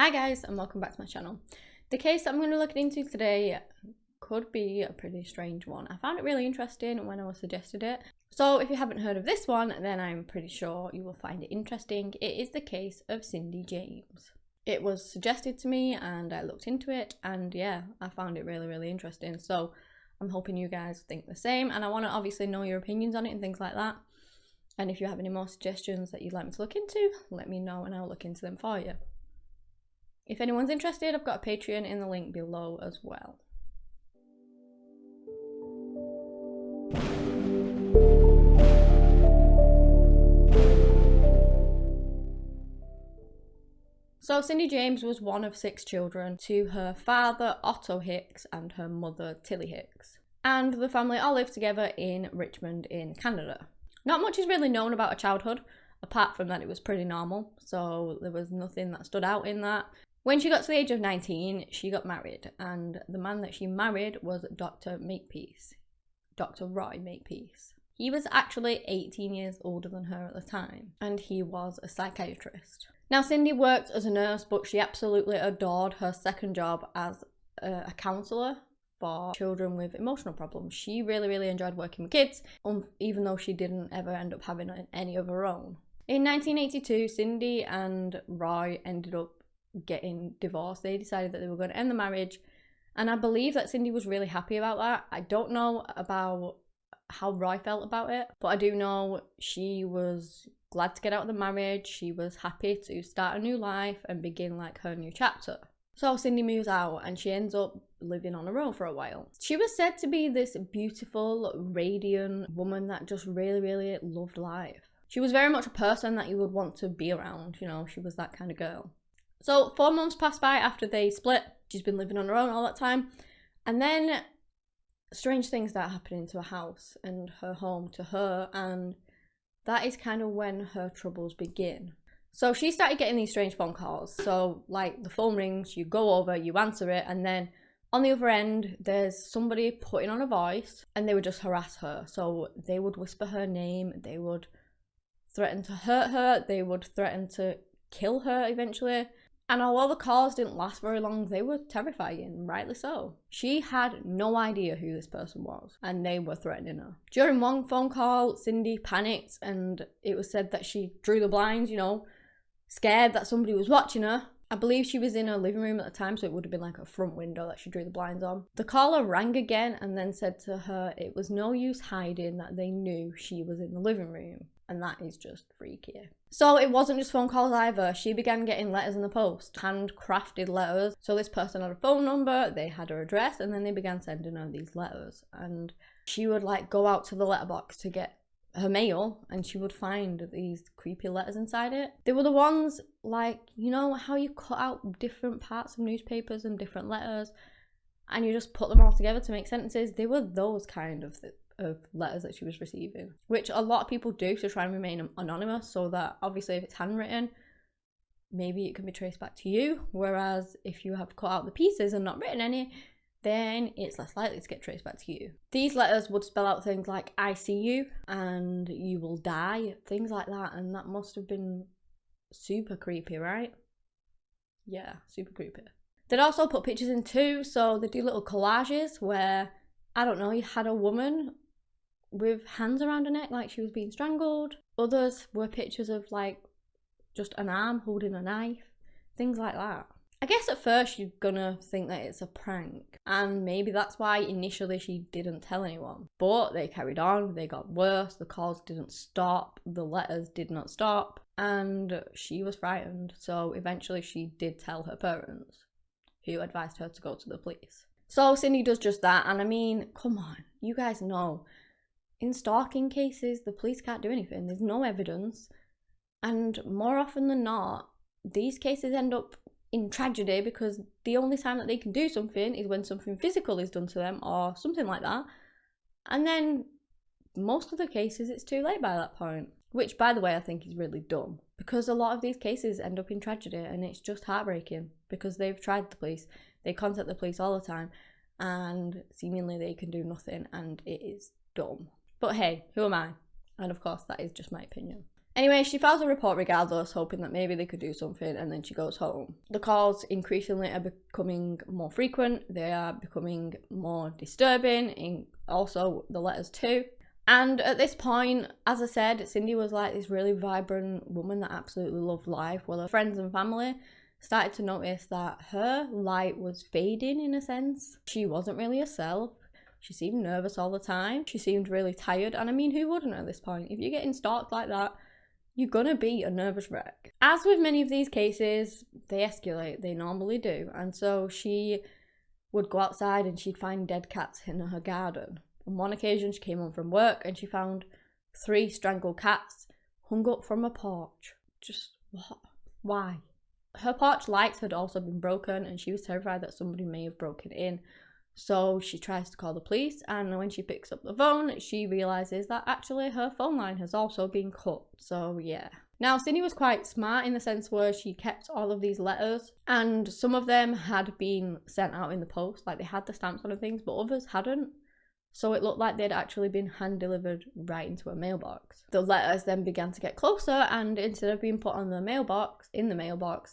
Hi guys, and welcome back to my channel. The case that I'm going to be looking into today could be a pretty strange one. I found it really interesting when I was suggested it. So if you haven't heard of this one, then I'm pretty sure you will find it interesting. It is the case of Cindy James. It was suggested to me and I looked into it, and yeah, I found it really interesting. So I'm hoping you guys think the same, and I want to obviously know your opinions on it and things like that. And if you have any more suggestions that you'd like me to look into, let me know and I'll look into them for you. If anyone's interested, I've got a Patreon in the link below as well. So Cindy James was one of 6 children to her father Otto Hicks and her mother Tilly Hicks. And the family all lived together in Richmond in Canada. Not much is really known about her childhood, apart from that it was pretty normal, so there was nothing that stood out in that. When she got to the age of 19, she got married, and the man that she married was Dr. Makepeace, Dr. Roy Makepeace. He was actually 18 years older than her at the time, and he was a psychiatrist. Now, Cindy worked as a nurse, but she absolutely adored her second job as a counsellor for children with emotional problems. She really enjoyed working with kids, even though she didn't ever end up having any of her own. In 1982, Cindy and Roy ended up getting divorced. They decided that they were going to end the marriage, and I believe that Cindy was really happy about that. I don't know about how Roy felt about it, but I do know she was glad to get out of the marriage. She was happy to start a new life and begin like her new chapter. So Cindy moves out and she ends up living on her own for a while. She was said to be this beautiful, radiant woman that just really loved life. She was very much a person that you would want to be around, you know, she was that kind of girl. So 4 months passed by after they split. She's been living on her own all that time. And then strange things start happening to her house and her home to her. And that is kind of when her troubles begin. So she started getting these strange phone calls. So like the phone rings, you go over, you answer it. And then on the other end, there's somebody putting on a voice and they would just harass her. So they would whisper her name. They would threaten to hurt her. They would threaten to kill her eventually. And although the calls didn't last very long, they were terrifying, rightly so. She had no idea who this person was, and they were threatening her. During one phone call, Cindy panicked, and it was said that she drew the blinds, you know, scared that somebody was watching her. I believe she was in her living room at the time, so it would have been like a front window that she drew the blinds on. The caller rang again and then said to her it was no use hiding that they knew she was in the living room. And that is just freaky. So it wasn't just phone calls either. She began getting letters in the post, handcrafted letters. So this person had a phone number, they had her address, and then they began sending her these letters. And she would like go out to the letterbox to get her mail, and she would find these creepy letters inside it. They were the ones like, you know how you cut out different parts of newspapers and different letters and you just put them all together to make sentences? They were those kind of letters that she was receiving, which a lot of people do to try and remain anonymous, so that obviously if it's handwritten, maybe it can be traced back to you, whereas if you have cut out the pieces and not written any, then it's less likely to get traced back to you. These letters would spell out things like "I see you" and "you will die," things like that, and that must have been super creepy, right? Yeah, super creepy. They'd also put pictures in too, so they do little collages where, I don't know, you had a woman with hands around her neck like she was being strangled. Others were pictures of like just an arm holding a knife, things like that. I guess at first you're gonna think that it's a prank, and maybe that's why initially she didn't tell anyone. But they carried on, they got worse, the calls didn't stop, the letters did not stop, and she was frightened. So eventually she did tell her parents, who advised her to go to the police. So Cindy does just that, and I mean, come on, you guys know, in stalking cases, the police can't do anything. There's no evidence, and more often than not, these cases end up in tragedy because the only time that they can do something is when something physical is done to them or something like that, and then most of the cases it's too late by that point, which by the way I think is really dumb, because a lot of these cases end up in tragedy, and it's just heartbreaking because they've tried the police, they contact the police all the time, and seemingly they can do nothing, and it is dumb. But hey, who am I? And of course that is just my opinion. Anyway, she files a report regardless, hoping that maybe they could do something, and then she goes home. The calls increasingly are becoming more frequent, they are becoming more disturbing, and also the letters too. And at this point, as I said, Cindy was like this really vibrant woman that absolutely loved life. Well, her friends and family started to notice that her light was fading in a sense. She wasn't really herself. She seemed nervous all the time. She seemed really tired. And I mean, who wouldn't at this point? If you're getting stalked like that, you're gonna be a nervous wreck. As with many of these cases, they escalate. They normally do. And so she would go outside and she'd find dead cats in her garden. On one occasion, she came home from work and she found 3 strangled cats hung up from a porch. Just what? Why? Her porch lights had also been broken and she was terrified that somebody may have broken in. So she tries to call the police, and when she picks up the phone, she realises that actually her phone line has also been cut. So yeah. Now, Cindy was quite smart in the sense where she kept all of these letters, and some of them had been sent out in the post, like they had the stamps on and things, but others hadn't. So it looked like they'd actually been hand delivered right into a mailbox. The letters then began to get closer, and instead of being put on the mailbox,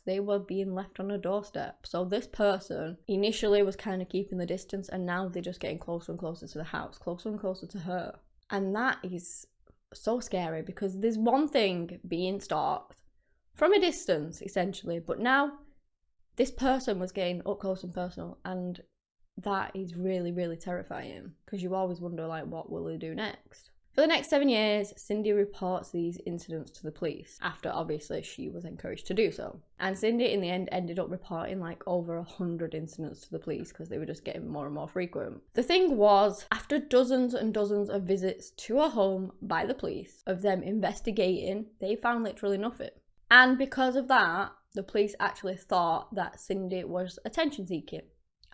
they were being left on a doorstep. So this person initially was kind of keeping the distance, and now they're just getting closer and closer to the house, closer and closer to her. And that is so scary, because there's one thing being stalked from a distance, essentially, but now this person was getting up close and personal, and that is really, really terrifying, because you always wonder, like, what will they do next? For the next 7 years, Cindy reports these incidents to the police, after obviously she was encouraged to do so. And Cindy in the end ended up reporting like over 100 incidents to the police, because they were just getting more and more frequent. The thing was, after dozens and dozens of visits to her home by the police, of them investigating, they found literally nothing. And because of that, the police actually thought that Cindy was attention seeking,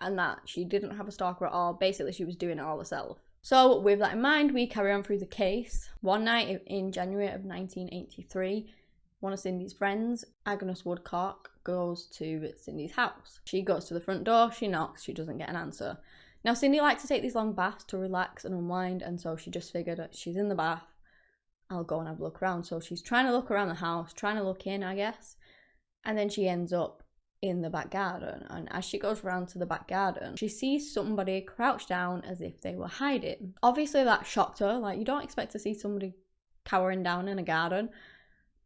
and that she didn't have a stalker at all. Basically, she was doing it all herself. So with that in mind, we carry on through the case. One night in January of 1983, one of Cindy's friends, Agnes Woodcock, goes to Cindy's house. She goes to the front door, she knocks, she doesn't get an answer. Now, Cindy likes to take these long baths to relax and unwind, and so she just figured that she's in the bath, I'll go and have a look around. So she's trying to look around the house, trying to look in, I guess, and then she ends up in the back garden. And as she goes around to the back garden, she sees somebody crouched down as if they were hiding. Obviously that shocked her, like you don't expect to see somebody cowering down in a garden,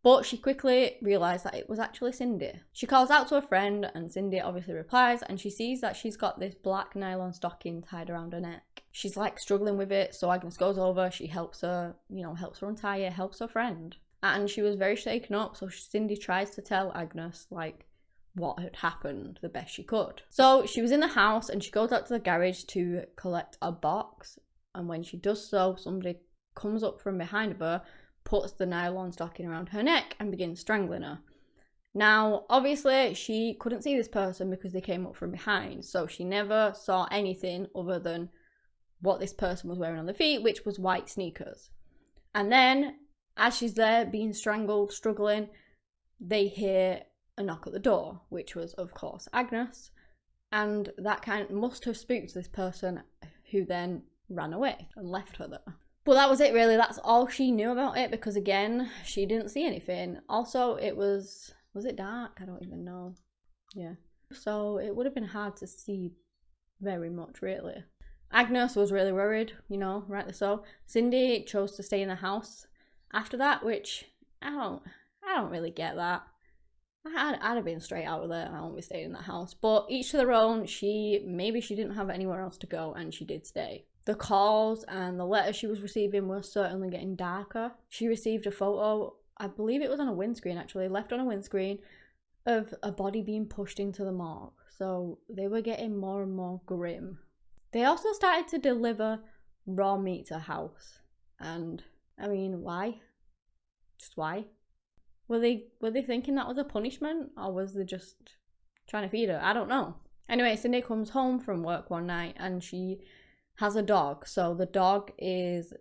but she quickly realised that it was actually Cindy. She calls out to her friend, and Cindy obviously replies, and she sees that she's got this black nylon stocking tied around her neck. She's like struggling with it, so Agnes goes over, she helps her, helps her untie it, helps her friend. And she was very shaken up, so Cindy tries to tell Agnes like what had happened the best she could. So she was in the house and she goes out to the garage to collect a box, and when she does so, somebody comes up from behind of her, puts the nylon stocking around her neck and begins strangling her. Now obviously she couldn't see this person because they came up from behind, so she never saw anything other than what this person was wearing on their feet, which was white sneakers. And then as she's there being strangled, struggling, they hear a knock at the door, which was of course Agnes, and that kind of must have spooked this person, who then ran away and left her there. But that was it really, that's all she knew about it, because again, she didn't see anything. Also, it was it dark? I don't even know. Yeah. So it would have been hard to see very much really. Agnes was really worried, rightly so. Cindy chose to stay in the house after that, which I don't really get that. I'd have been straight out of there. I won't be staying in that house. But each to their own. Maybe she didn't have anywhere else to go, and she did stay. The calls and the letters she was receiving were certainly getting darker. She received a photo, I believe it was on a windscreen actually, left on a windscreen, of a body being pushed into the morgue. So they were getting more and more grim. They also started to deliver raw meat to her house. And I mean, why? Just why? Were they thinking that was a punishment, or was they just trying to feed her? I don't know. Anyway, Cindy comes home from work one night and she has a dog. So the dog is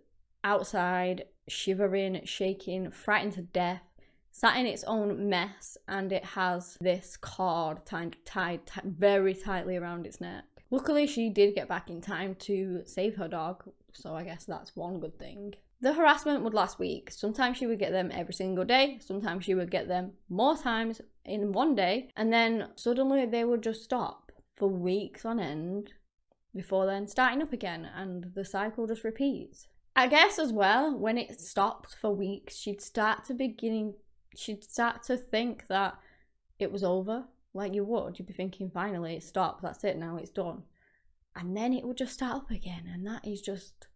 outside, shivering, shaking, frightened to death, sat in its own mess, and it has this cord tied very tightly around its neck. Luckily, she did get back in time to save her dog, so I guess that's one good thing. The harassment would last weeks. Sometimes she would get them every single day. Sometimes she would get them more times in one day. And then suddenly they would just stop for weeks on end before then starting up again. And the cycle just repeats. I guess as well, when it stopped for weeks, she'd start to think that it was over. Like you would. You'd be thinking, finally, it stopped. That's it now. It's done. And then it would just start up again. And that is just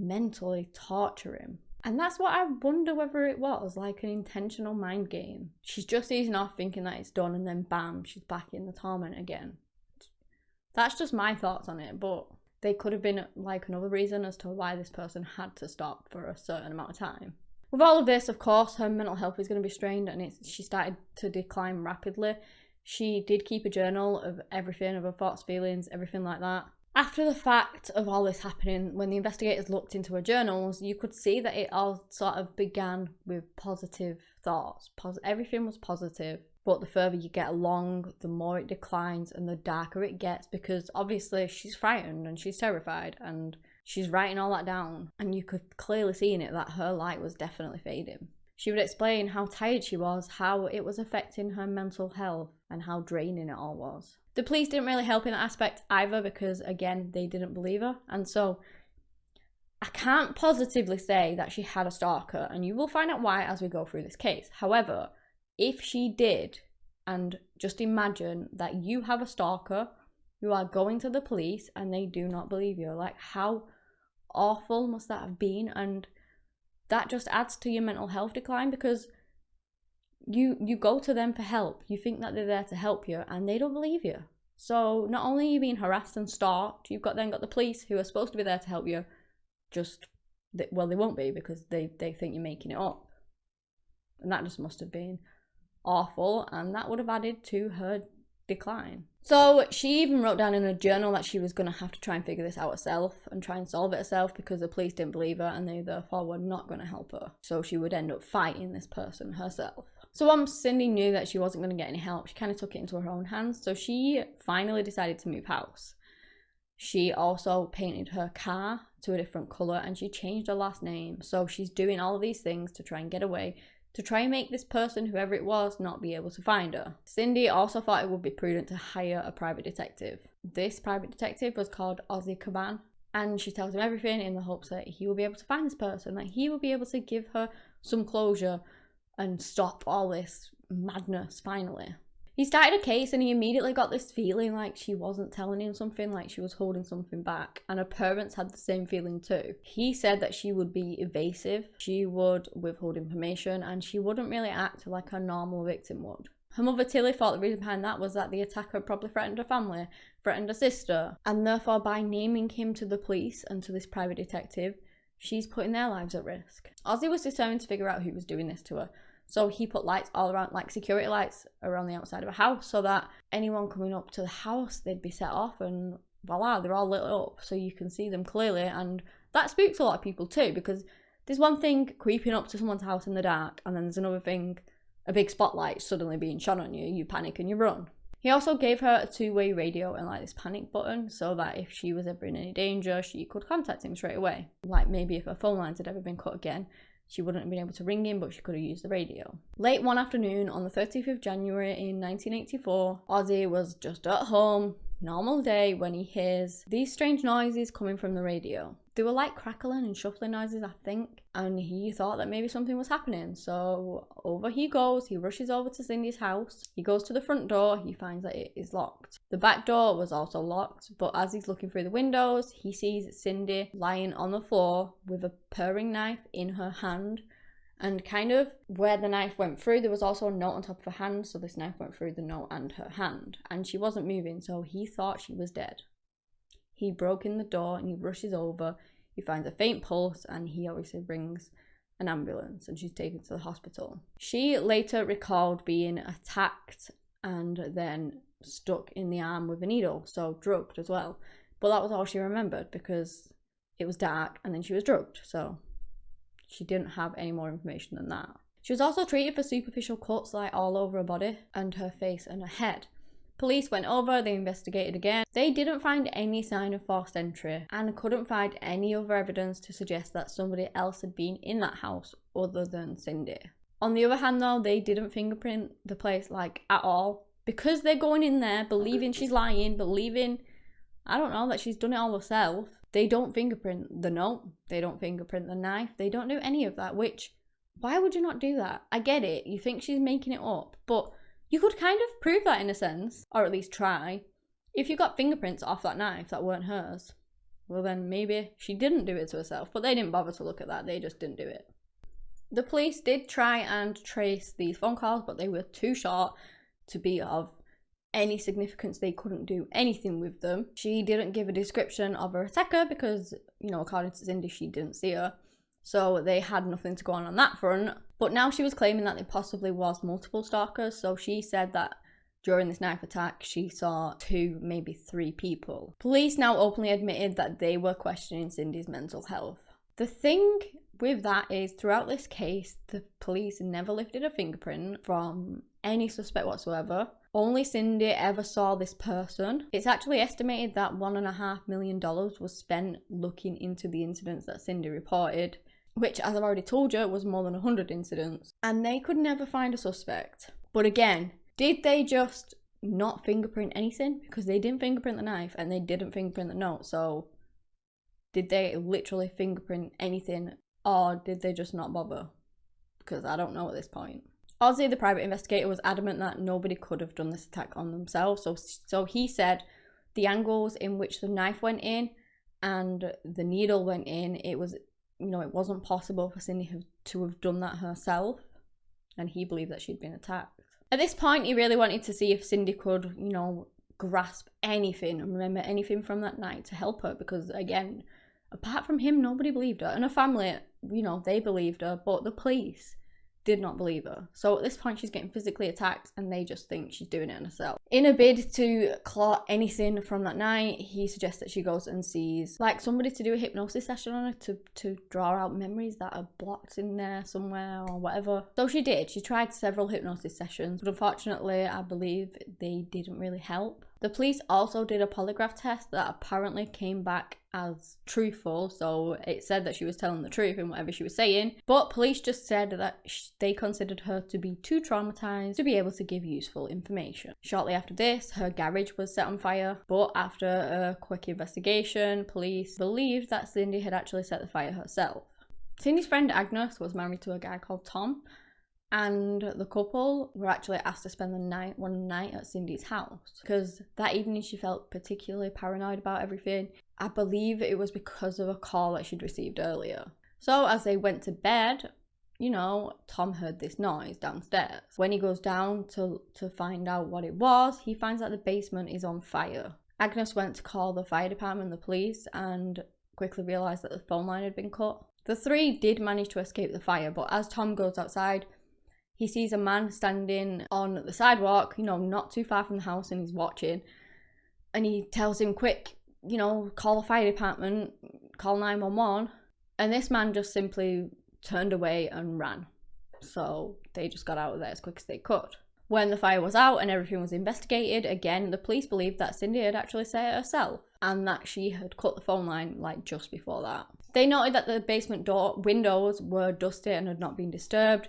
mentally torturing. And that's what I wonder whether it was, like an intentional mind game. She's just easing off thinking that it's done, and then bam, she's back in the torment again. That's just my thoughts on it, but they could have been like another reason as to why this person had to stop for a certain amount of time. With all of this, of course, her mental health is going to be strained, and she started to decline rapidly. She did keep a journal of everything, of her thoughts, feelings, everything like that. After the fact of all this happening, when the investigators looked into her journals, you could see that it all sort of began with positive thoughts. Everything was positive, but the further you get along, the more it declines and the darker it gets, because obviously she's frightened and she's terrified and she's writing all that down, and you could clearly see in it that her light was definitely fading. She would explain how tired she was, how it was affecting her mental health, and how draining it all was. The police didn't really help in that aspect either, because again, they didn't believe her. And so I can't positively say that she had a stalker, and you will find out why as we go through this case. However, if she did, and just imagine that you have a stalker, you are going to the police and they do not believe you. Like, how awful must that have been? And that just adds to your mental health decline, because you go to them for help. You think that they're there to help you, and they don't believe you. So not only are you being harassed and stalked, you've got the police who are supposed to be there to help you. They won't be, because they think you're making it up. And that just must have been awful, and that would have added to her decline. So she even wrote down in a journal that she was going to have to try and figure this out herself and try and solve it herself, because the police didn't believe her and they therefore were not going to help her. So she would end up fighting this person herself. So once Cindy knew that she wasn't going to get any help, she kind of took it into her own hands. So she finally decided to move house. She also painted her car to a different colour, and she changed her last name. So she's doing all of these things to try and get away, to try and make this person, whoever it was, not be able to find her. Cindy also thought it would be prudent to hire a private detective. This private detective was called Ozzy Caban, and she tells him everything in the hopes that he will be able to find this person, that he will be able to give her some closure and stop all this madness finally. He started a case, and he immediately got this feeling like she wasn't telling him something, like she was holding something back, and her parents had the same feeling too. He said that she would be evasive, she would withhold information, and she wouldn't really act like a normal victim would. Her mother Tilly thought the reason behind that was that the attacker probably threatened her family, threatened her sister, and therefore by naming him to the police and to this private detective, she's putting their lives at risk. Ozzy was determined to figure out who was doing this to her. So he put lights all around, like security lights around the outside of a house, so that anyone coming up to the house, they'd be set off, and voila, they're all lit up so you can see them clearly. And that spooks a lot of people too, because there's one thing creeping up to someone's house in the dark, and then there's another thing, a big spotlight suddenly being shone on you, you panic and you run. He also gave her a two-way radio and like this panic button, so that if she was ever in any danger, she could contact him straight away. Like maybe if her phone lines had ever been cut again, she wouldn't have been able to ring him, but she could have used the radio. Late one afternoon on the 30th of January in 1984, Ozzy was just at home, normal day, when he hears these strange noises coming from the radio. They were like crackling and shuffling noises, I think, and he thought that maybe something was happening. So over he goes, he rushes over to Cindy's house. He goes to the front door, he finds that it is locked. The back door was also locked, but as he's looking through the windows, he sees Cindy lying on the floor with a paring knife in her hand. And kind of where the knife went through, there was also a note on top of her hand, so this knife went through the note and her hand. And she wasn't moving, so he thought she was dead. He broke in the door and he rushes over. He finds a faint pulse, and he obviously brings an ambulance, and she's taken to the hospital. She later recalled being attacked and then stuck in the arm with a needle, so drugged as well. But that was all she remembered, because it was dark and then she was drugged, so she didn't have any more information than that. She was also treated for superficial cuts like all over her body and her face and her head. Police went over, they investigated again. They didn't find any sign of forced entry and couldn't find any other evidence to suggest that somebody else had been in that house other than Cindy. On the other hand though, they didn't fingerprint the place like at all. Because they're going in there believing she's lying, believing, I don't know, that she's done it all herself. They don't fingerprint the note. They don't fingerprint the knife. They don't do any of that, which, why would you not do that? I get it. You think she's making it up, but you could kind of prove that in a sense, or at least try. If you got fingerprints off that knife that weren't hers, well then maybe she didn't do it to herself, but they didn't bother to look at that. They just didn't do it. The police did try and trace these phone calls, but they were too short to be of any significance. They couldn't do anything with them. She didn't give a description of her attacker because, you know, according to Cindy, she didn't see her. So they had nothing to go on that front. But now she was claiming that there possibly was multiple stalkers. So she said that during this knife attack, she saw 2, maybe 3 people. Police now openly admitted that they were questioning Cindy's mental health. The thing with that is, throughout this case, the police never lifted a fingerprint from any suspect whatsoever. Only Cindy ever saw this person. It's actually estimated that $1.5 million was spent looking into the incidents that Cindy reported, which, as I've already told you, was more than 100 incidents. And they could never find a suspect. But again, did they just not fingerprint anything? Because they didn't fingerprint the knife and they didn't fingerprint the note. So did they literally fingerprint anything, or did they just not bother? Because I don't know at this point. Ozzy, the private investigator, was adamant that nobody could have done this attack on themselves. So he said the angles in which the knife went in and the needle went in, it wasn't possible for Cindy to have done that herself. And he believed that she'd been attacked. At this point, he really wanted to see if Cindy could, grasp anything and remember anything from that night to help her. Because again, apart from him, nobody believed her. And her family, they believed her, but the police did not believe her. So at this point, she's getting physically attacked and they just think she's doing it herself. In a bid to claw anything from that night, he suggests that she goes and sees somebody to do a hypnosis session on her to draw out memories that are blocked in there somewhere or whatever. So she did. She tried several hypnosis sessions, but unfortunately, I believe they didn't really help. The police also did a polygraph test that apparently came back as truthful, so it said that she was telling the truth in whatever she was saying, but police just said that they considered her to be too traumatized to be able to give useful information. Shortly after this, her garage was set on fire, but after a quick investigation, police believed that Cindy had actually set the fire herself. Cindy's friend Agnes was married to a guy called Tom, and the couple were actually asked to spend one night at Cindy's house because that evening she felt particularly paranoid about everything. I believe it was because of a call that she'd received earlier. So as they went to bed, Tom heard this noise downstairs. When he goes down to find out what it was, he finds that the basement is on fire. Agnes went to call the fire department, the police, and quickly realised that the phone line had been cut. The 3 did manage to escape the fire, but as Tom goes outside, he sees a man standing on the sidewalk, not too far from the house, and he's watching. And he tells him, quick, call the fire department, call 911. And this man just simply turned away and ran. So they just got out of there as quick as they could. When the fire was out and everything was investigated, again, the police believed that Cindy had actually set it herself and that she had cut the phone line just before that. They noted that the basement door windows were dusty and had not been disturbed.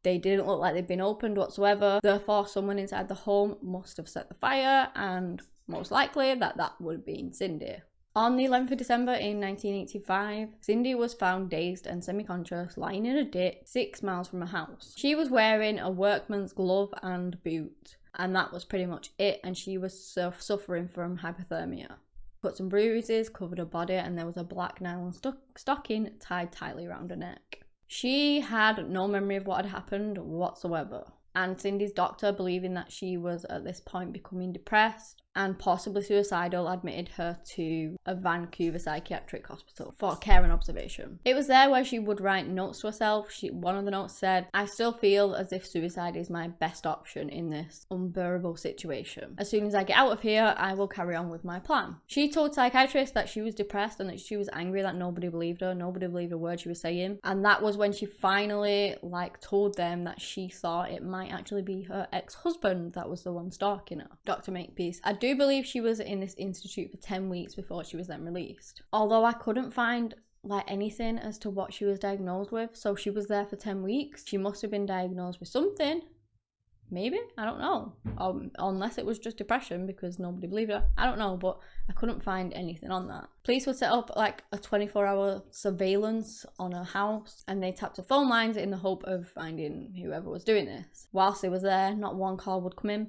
They didn't look like they'd been opened whatsoever. Therefore, someone inside the home must have set the fire, and most likely that would have been Cindy. On the 11th of December in 1985, Cindy was found dazed and semi-conscious, lying in a ditch 6 miles from her house. She was wearing a workman's glove and boot, and that was pretty much it, and she was suffering from hypothermia. Cuts and bruises covered her body, and there was a black nylon stocking tied tightly around her neck. She had no memory of what had happened whatsoever, and Cindy's doctor, believing that she was at this point becoming depressed and possibly suicidal, admitted her to a Vancouver psychiatric hospital for care and observation. It was there where she would write notes to herself. One of the notes said, "I still feel as if suicide is my best option in this unbearable situation. As soon as I get out of here, I will carry on with my plan." She told psychiatrists that she was depressed and that she was angry that nobody believed her, nobody believed a word she was saying. And that was when she finally told them that she thought it might might actually be her ex-husband that was the one stalking her. Dr. Makepeace. I do believe she was in this institute for 10 weeks before she was then released. Although I couldn't find like anything as to what she was diagnosed with. So she was there for 10 weeks. She must have been diagnosed with something. Maybe, I don't know. Unless it was just depression because nobody believed her. I don't know, but I couldn't find anything on that. Police would set up like a 24-hour surveillance on her house, and they tapped the phone lines in the hope of finding whoever was doing this. Whilst they was there, not one call would come in,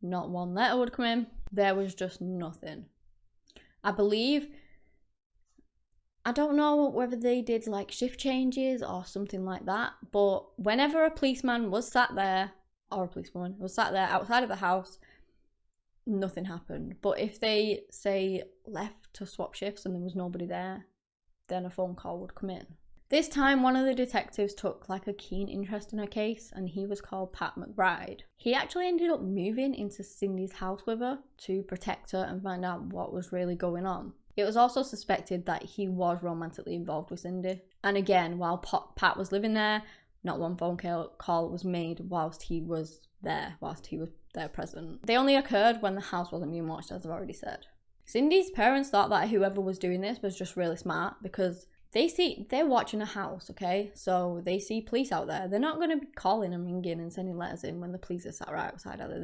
not one letter would come in. There was just nothing. I believe, I don't know whether they did like shift changes or something like that, but whenever a policeman was sat there, or a policewoman was sat there outside of the house, nothing happened. But if they, say, left to swap shifts and there was nobody there, then a phone call would come in. This time, one of the detectives took like a keen interest in her case, and he was called Pat McBride. He actually ended up moving into Cindy's house with her to protect her and find out what was really going on. It was also suspected that he was romantically involved with Cindy. And again, while Pat was living there, not one phone call was made whilst he was there present. They only occurred when the house wasn't being watched, as I've already said. Cindy's parents thought that whoever was doing this was just really smart because they're watching a house, okay? So they see police out there. They're not going to be calling and ringing and sending letters in when the police are sat right outside of them.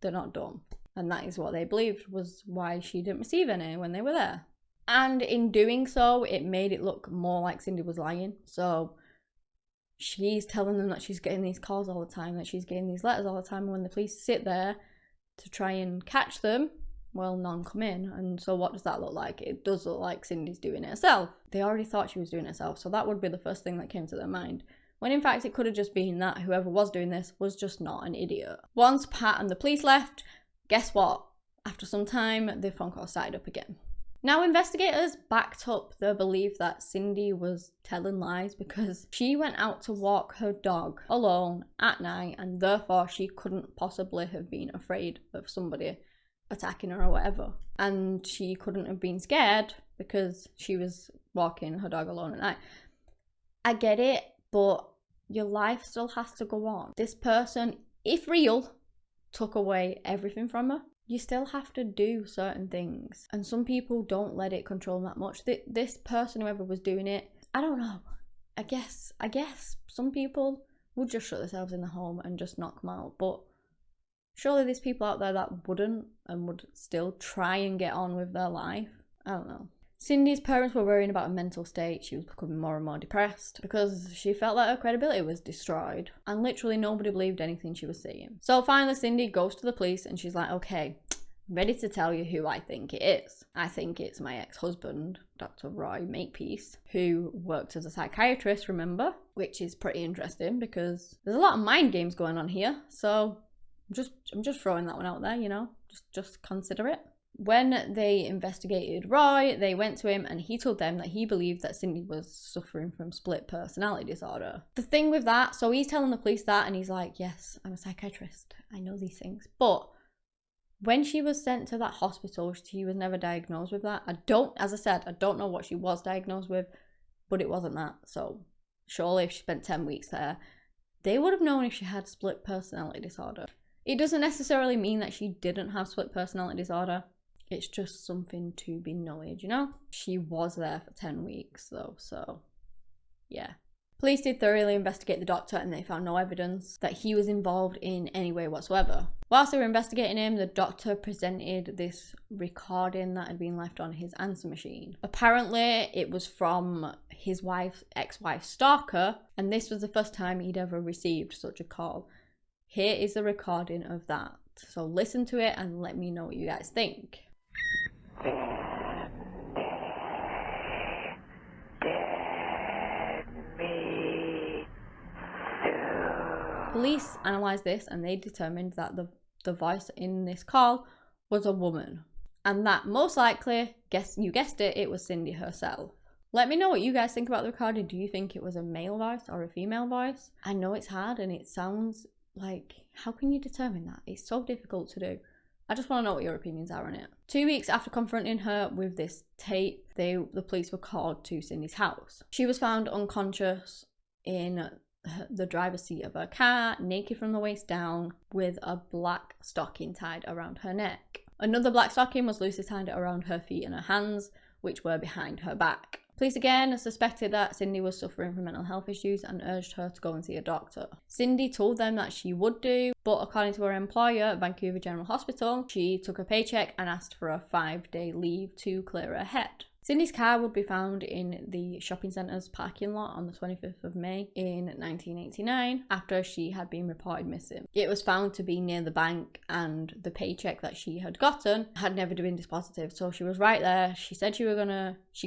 They're not dumb. And that is what they believed was why she didn't receive any when they were there. And in doing so, it made it look more like Cindy was lying. So she's telling them that she's getting these calls all the time, that she's getting these letters all the time, and when the police sit there to try and catch them, well, none come in. And so what does that look like? It does look like Cindy's doing it herself. They already thought she was doing it herself, so that would be the first thing that came to their mind. When in fact it could have just been that whoever was doing this was just not an idiot. Once Pat and the police left, guess what? After some time, the phone call started up again. Now, investigators backed up their belief that Cindy was telling lies because she went out to walk her dog alone at night, and therefore she couldn't possibly have been afraid of somebody attacking her or whatever. And she couldn't have been scared because she was walking her dog alone at night. I get it, but your life still has to go on. This person, if real, took away everything from her. You still have to do certain things, and some people don't let it control them that much. This person, whoever was doing it, I don't know. I guess some people would just shut themselves in the home and just not come out, but surely there's people out there that wouldn't and would still try and get on with their life. I don't know. Cindy's parents were worrying about her mental state. She was becoming more and more depressed because she felt that her credibility was destroyed and literally nobody believed anything she was saying. So finally Cindy goes to the police and she's like, okay, I'm ready to tell you who I think it is. I think it's my ex-husband, Dr. Roy Makepeace, who worked as a psychiatrist, remember? Which is pretty interesting because there's a lot of mind games going on here. So I'm just throwing that one out there, you know, just consider it. When they investigated Roy, they went to him and he told them that he believed that Cindy was suffering from split personality disorder. The thing with that, so he's telling the police that and he's like, yes, I'm a psychiatrist. I know these things. But when she was sent to that hospital, she was never diagnosed with that. As I said, I don't know what she was diagnosed with, but it wasn't that. So surely if she spent 10 weeks there, they would have known if she had split personality disorder. It doesn't necessarily mean that she didn't have split personality disorder. It's just something to be noted, you know? She was there for 10 weeks though, so yeah. Police did thoroughly investigate the doctor and they found no evidence that he was involved in any way whatsoever. Whilst they were investigating him, the doctor presented this recording that had been left on his answer machine. Apparently, it was from his ex-wife Stalker, and this was the first time he'd ever received such a call. Here is the recording of that. So listen to it and let me know what you guys think. Police analysed this and they determined that the voice in this call was a woman. And that most likely, you guessed it, it was Cindy herself. Let me know what you guys think about the recording. Do you think it was a male voice or a female voice? I know it's hard and it sounds like, how can you determine that? It's so difficult to do. I just want to know what your opinions are on it. 2 weeks after confronting her with this tape, the police were called to Cindy's house. She was found unconscious in the driver's seat of her car, naked from the waist down, with a black stocking tied around her neck. Another black stocking was loosely tied around her feet and her hands, which were behind her back. Police again suspected that Cindy was suffering from mental health issues and urged her to go and see a doctor. Cindy told them that she would do, but according to her employer, Vancouver General Hospital, she took a paycheck and asked for a 5-day leave to clear her head. Cindy's car would be found in the shopping centre's parking lot on the 25th of May in 1989 after she had been reported missing. It was found to be near the bank, and the paycheck that she had gotten had never been deposited, so she was right there. She said she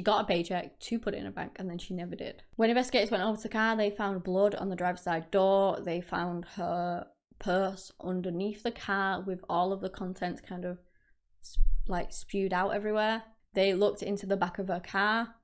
got a paycheck to put it in a bank, and then she never did. When investigators went over to the car, they found blood on the driver's side door. They found her purse underneath the car with all of the contents kind of like spewed out everywhere. They looked into the back of her car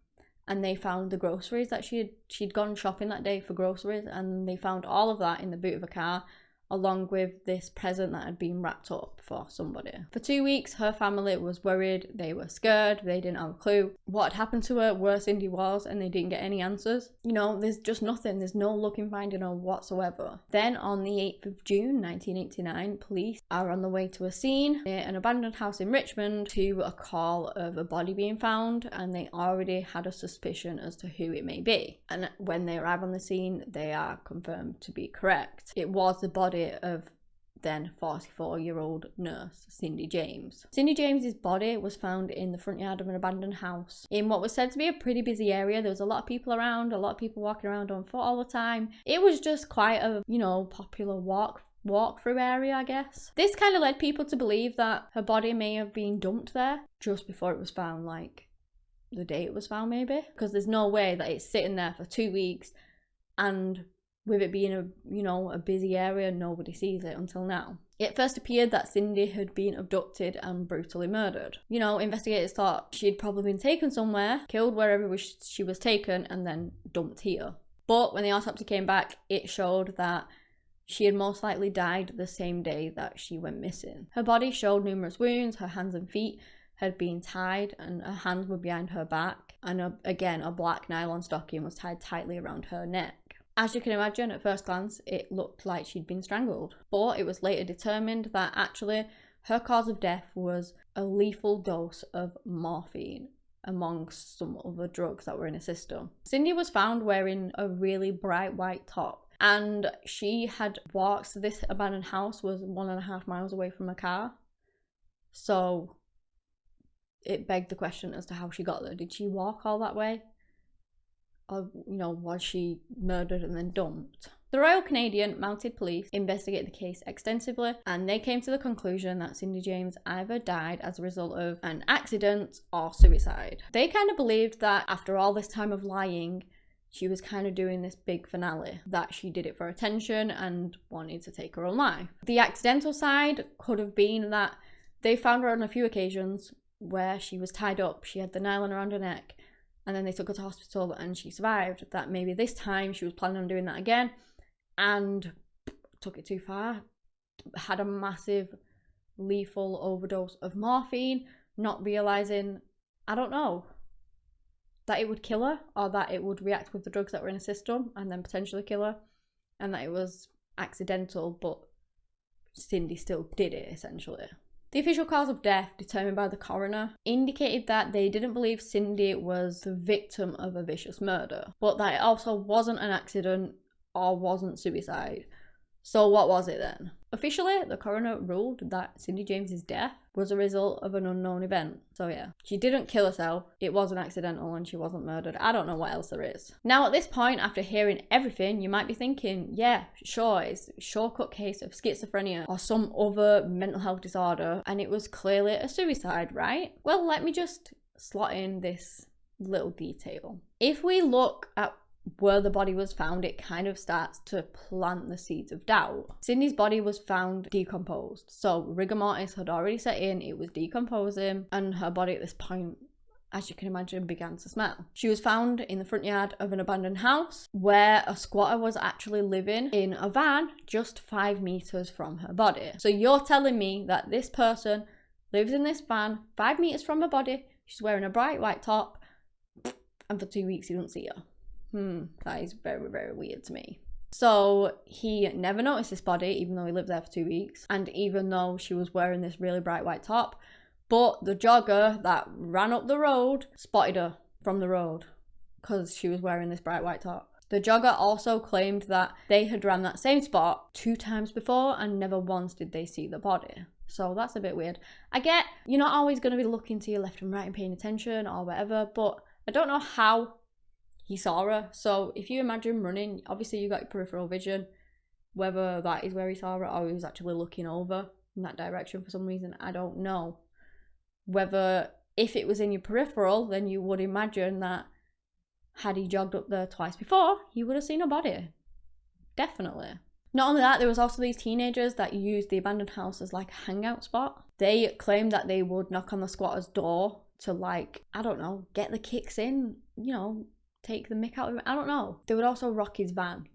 and they found the groceries that she'd gone shopping that day for groceries, and they found all of that in the boot of her car, along with this present that had been wrapped up for somebody. For 2 weeks, her family was worried, they were scared, they didn't have a clue what had happened to her, where Cindy was, and they didn't get any answers. You know, there's just nothing, there's no looking, finding her whatsoever. Then on the 8th of June 1989, police are on the way to a scene near an abandoned house in Richmond to a call of a body being found, and they already had a suspicion as to who it may be. And when they arrive on the scene, they are confirmed to be correct. It was the body of then 44-year-old nurse Cindy James. Cindy James's body was found in the front yard of an abandoned house in what was said to be a pretty busy area. There was a lot of people around, a lot of people walking around on foot all the time. It was just quite a, popular walk through area, I guess. This kind of led people to believe that her body may have been dumped there just before it was found, like the day it was found maybe, because there's no way that it's sitting there for 2 weeks, and with it being a busy area, nobody sees it until now. It first appeared that Cindy had been abducted and brutally murdered. Investigators thought she'd probably been taken somewhere, killed wherever she was taken, and then dumped here. But when the autopsy came back, it showed that she had most likely died the same day that she went missing. Her body showed numerous wounds. Her hands and feet had been tied, and her hands were behind her back. And a black nylon stocking was tied tightly around her neck. As you can imagine, at first glance, it looked like she'd been strangled. But it was later determined that actually her cause of death was a lethal dose of morphine amongst some other drugs that were in her system. Cindy was found wearing a really bright white top, and she had walked to this abandoned house was 1.5 miles away from her car. So it begged the question as to how she got there. Did she walk all that way? Or, was she murdered and then dumped? The Royal Canadian Mounted Police investigated the case extensively, and they came to the conclusion that Cindy James either died as a result of an accident or suicide. They kind of believed that after all this time of lying, she was kind of doing this big finale, that she did it for attention and wanted to take her own life. The accidental side could have been that they found her on a few occasions where she was tied up, she had the nylon around her neck, and then they took her to hospital and she survived. That maybe this time she was planning on doing that again and took it too far, had a massive lethal overdose of morphine, not realising, I don't know, that it would kill her, or that it would react with the drugs that were in her system and then potentially kill her, and that it was accidental, but Cindy still did it, essentially. The official cause of death, determined by the coroner, indicated that they didn't believe Cindy was the victim of a vicious murder, but that it also wasn't an accident or wasn't suicide. So what was it then? Officially, the coroner ruled that Cindy James's death was a result of an unknown event. So yeah, she didn't kill herself, it wasn't accidental, and she wasn't murdered. I don't know what else there is. Now at this point, after hearing everything, you might be thinking, yeah, sure, it's a shortcut case of schizophrenia or some other mental health disorder, and it was clearly a suicide, right? Well, let me just slot in this little detail. If we look at where the body was found, it kind of starts to plant the seeds of doubt. Cindy's body was found decomposed, so rigor mortis had already set in, it was decomposing, and her body at this point, as you can imagine, began to smell. She was found in the front yard of an abandoned house where a squatter was actually living in a van just 5 meters from her body. So you're telling me that this person lives in this van 5 meters from her body, she's wearing a bright white top, and for 2 weeks you don't see her? That is very, very weird to me. So he never noticed this body, even though he lived there for 2 weeks, and even though she was wearing this really bright white top. But the jogger that ran up the road spotted her from the road because she was wearing this bright white top. The jogger also claimed that they had ran that same spot 2 times before and never once did they see the body. So that's a bit weird. I get you're not always going to be looking to your left and right and paying attention or whatever, but I don't know how he saw her. So if you imagine running, obviously you got your peripheral vision, whether that is where he saw her or he was actually looking over in that direction for some reason, I don't know. Whether if it was in your peripheral, then you would imagine that had he jogged up there twice before, he would have seen a body. Definitely. Not only that, there was also these teenagers that used the abandoned house as like a hangout spot. They claimed that they would knock on the squatter's door to like, I don't know, get the kicks in, you know, take the mick out of him. I don't know. They would also rock his van.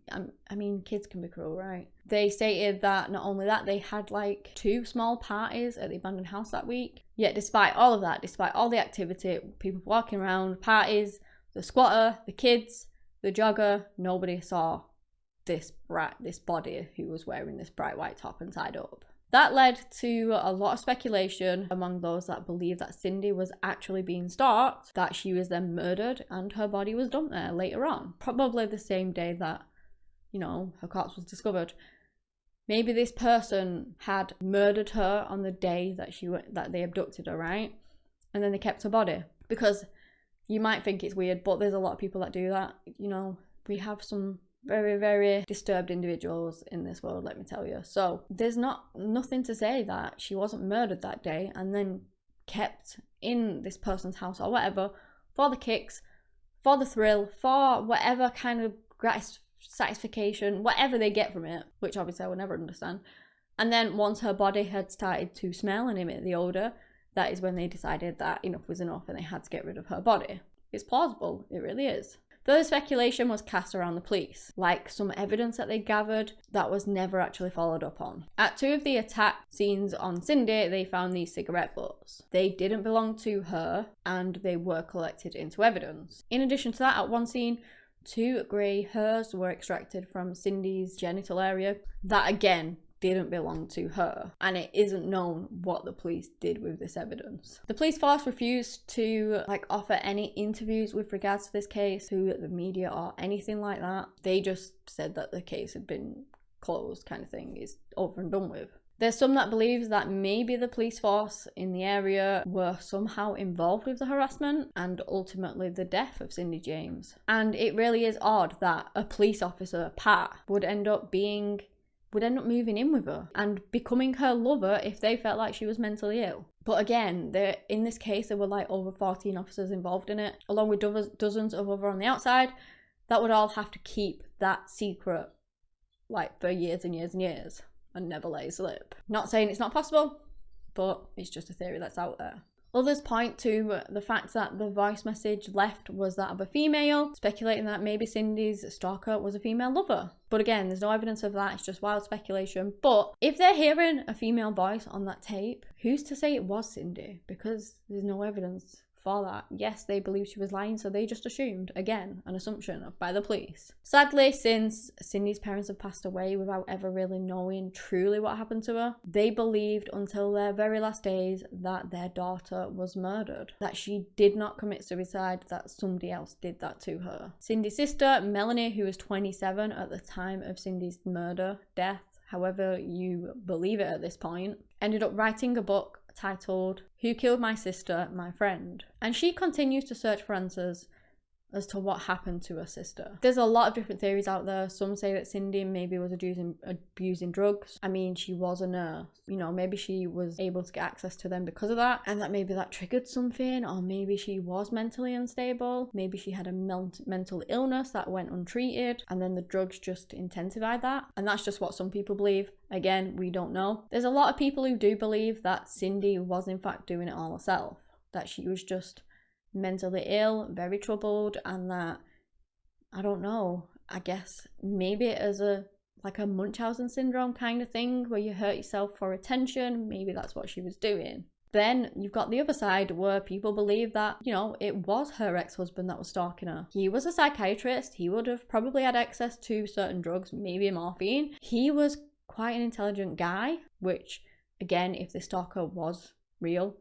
I mean, kids can be cruel, right? They stated that not only that, they had like 2 small parties at the abandoned house that week. Yet despite all of that, despite all the activity, people walking around, parties, the squatter, the kids, the jogger, nobody saw this body who was wearing this bright white top and tied up. That led to a lot of speculation among those that believe that Cindy was actually being stalked, that she was then murdered and her body was dumped there later on. Probably the same day that, you know, her corpse was discovered. Maybe this person had murdered her on the day that they abducted her, right? And then they kept her body. Because you might think it's weird, but there's a lot of people that do that. You know, we have some very, very disturbed individuals in this world, let me tell you. So there's nothing to say that she wasn't murdered that day and then kept in this person's house or whatever for the kicks, for the thrill, for whatever kind of satisfaction, whatever they get from it, which obviously I would never understand. And then once her body had started to smell and emit the odour, that is when they decided that enough was enough and they had to get rid of her body. It's plausible, it really is. Further speculation was cast around the police, like some evidence that they gathered that was never actually followed up on. At 2 of the attack scenes on Cindy, they found these cigarette butts. They didn't belong to her and they were collected into evidence. In addition to that, at one scene, 2 grey hairs were extracted from Cindy's genital area. That again didn't belong to her, and it isn't known what the police did with this evidence. The police force refused to offer any interviews with regards to this case to the media or anything like that. They just said that the case had been closed, kind of thing, is over and done with. There's some that believes that maybe the police force in the area were somehow involved with the harassment and ultimately the death of Cindy James. And it really is odd that a police officer, Pat, would end up moving in with her and becoming her lover if they felt like she was mentally ill. But again, in this case, there were over 14 officers involved in it, along with dozens of other on the outside, that would all have to keep that secret for years and years and years and never let it slip. Not saying it's not possible, but it's just a theory that's out there. Others point to the fact that the voice message left was that of a female, speculating that maybe Cindy's stalker was a female lover. But again, there's no evidence of that, it's just wild speculation. But if they're hearing a female voice on that tape, who's to say it was Cindy? Because there's no evidence for that. Yes, they believe she was lying, so they just assumed, again, an assumption by the police. Sadly, since Cindy's parents have passed away without ever really knowing truly what happened to her, they believed until their very last days that their daughter was murdered, that she did not commit suicide, that somebody else did that to her. Cindy's sister, Melanie, who was 27 at the time of Cindy's death, however you believe it at this point, ended up writing a book titled "Who Killed My Sister, My Friend?" And she continues to search for answers as to what happened to her sister. There's a lot of different theories out there. Some say that Cindy maybe was abusing drugs. I mean, she was a nurse. You know, maybe she was able to get access to them because of that, and that maybe that triggered something, or maybe she was mentally unstable. Maybe she had a mental illness that went untreated, and then the drugs just intensified that. And that's just what some people believe. Again, we don't know. There's a lot of people who do believe that Cindy was in fact doing it all herself, that she was just mentally ill, very troubled, and that, I don't know, I guess maybe as a Munchausen syndrome kind of thing where you hurt yourself for attention, maybe that's what she was doing. Then you've got the other side where people believe that, you know, it was her ex-husband that was stalking her. He was a psychiatrist. He would have probably had access to certain drugs, maybe morphine. He was quite an intelligent guy, which, again, if the stalker was real,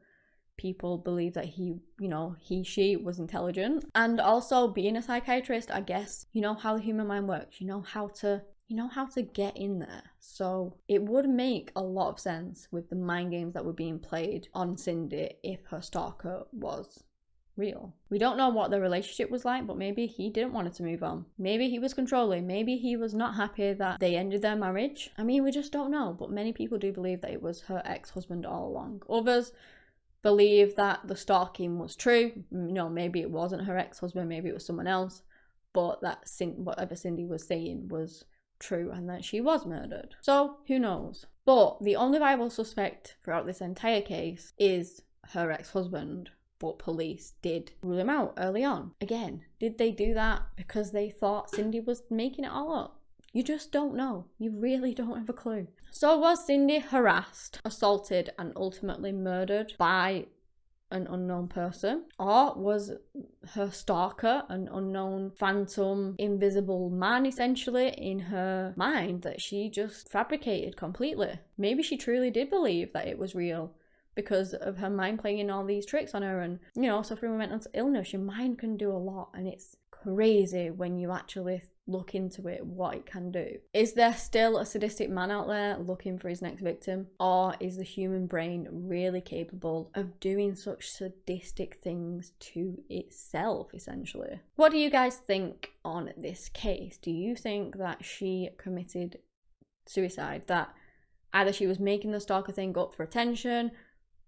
people believe that he, you know, she was intelligent. And also, being a psychiatrist, I guess, you know how the human mind works. You know how to get in there. So it would make a lot of sense with the mind games that were being played on Cindy if her stalker was real. We don't know what their relationship was like, but maybe he didn't want her to move on. Maybe he was controlling. Maybe he was not happy that they ended their marriage. I mean, we just don't know. But many people do believe that it was her ex-husband all along. Others believe that the stalking was true. You know, maybe it wasn't her ex-husband, maybe it was someone else, but that whatever Cindy was saying was true and that she was murdered. So who knows? But the only viable suspect throughout this entire case is her ex-husband, but police did rule him out early on. Again, did they do that because they thought Cindy was making it all up? You just don't know. You really don't have a clue. So was Cindy harassed, assaulted, and ultimately murdered by an unknown person? Or was her stalker an unknown phantom, invisible man, essentially, in her mind that she just fabricated completely? Maybe she truly did believe that it was real because of her mind playing all these tricks on her and, you know, suffering with mental illness. Your mind can do a lot, and it's crazy when you actually look into it, what it can do. Is there still a sadistic man out there looking for his next victim? Or is the human brain really capable of doing such sadistic things to itself, essentially? What do you guys think on this case? Do you think that she committed suicide? That either she was making the stalker thing up for attention,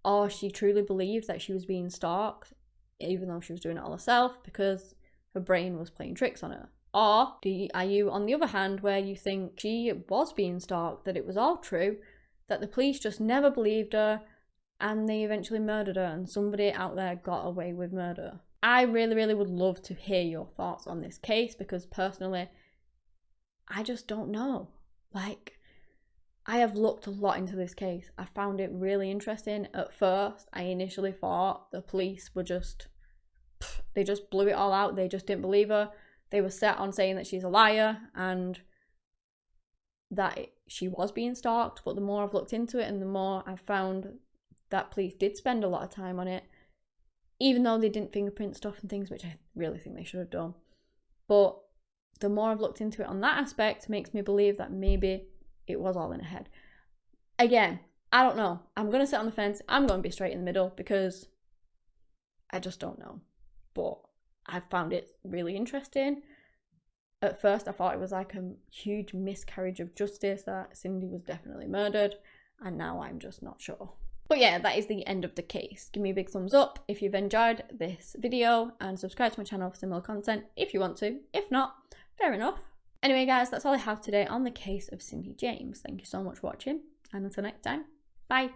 or she truly believed that she was being stalked, even though she was doing it all herself because her brain was playing tricks on her? Or are you on the other hand where you think she was being stalked, that it was all true, that the police just never believed her and they eventually murdered her and somebody out there got away with murder? I really, really would love to hear your thoughts on this case because personally, I just don't know. Like, I have looked a lot into this case. I found it really interesting. At first, I initially thought the police were they just blew it all out. They just didn't believe her. They were set on saying that she's a liar and that she was being stalked. But the more I've looked into it and the more I've found that police did spend a lot of time on it, even though they didn't fingerprint stuff and things, which I really think they should have done. But the more I've looked into it on that aspect, makes me believe that maybe it was all in her head. Again, I don't know. I'm going to sit on the fence. I'm going to be straight in the middle because I just don't know. But I found it really interesting. At first, I thought it was like a huge miscarriage of justice, that Cindy was definitely murdered, and now I'm just not sure. But yeah, that is the end of the case. Give me a big thumbs up if you've enjoyed this video, and subscribe to my channel for similar content if you want to. If not, fair enough. Anyway guys, that's all I have today on the case of Cindy James. Thank you so much for watching, and until next time, bye.